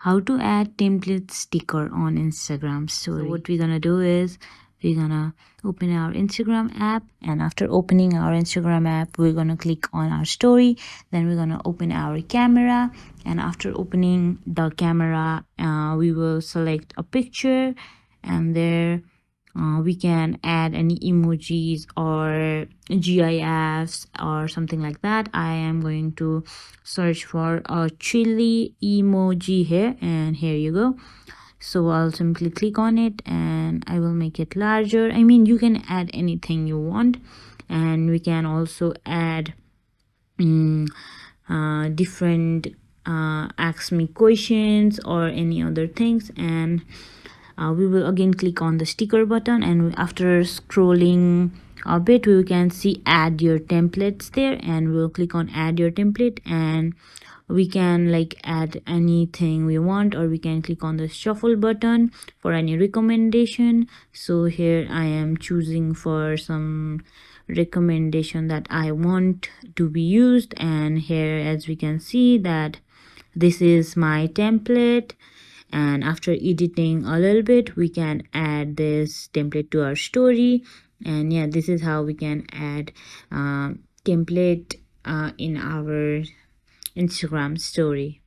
how to add template sticker on Instagram story. So what we're gonna do is we're gonna open our Instagram app, and after opening our Instagram app, we're gonna click on our story. Then we're gonna open our camera, and after opening the camera, we will select a picture, and there we can add any emojis or GIFs or something like that. I am going to search for a chili emoji here, and here you go. So I'll simply click on it and I will make it larger. I mean, you can add anything you want, and we can also add different ask me questions or any other things. And we will again click on the sticker button, and after scrolling a bit we can see add your templates there, and we'll click on add your template, and we can like add anything we want, or we can click on the shuffle button for any recommendation. So here I am choosing for some recommendation that I want to be used, and here as we can see that this is my template. And after editing a little bit, we can add this template to our story. And yeah, this is how we can add template in our Instagram story.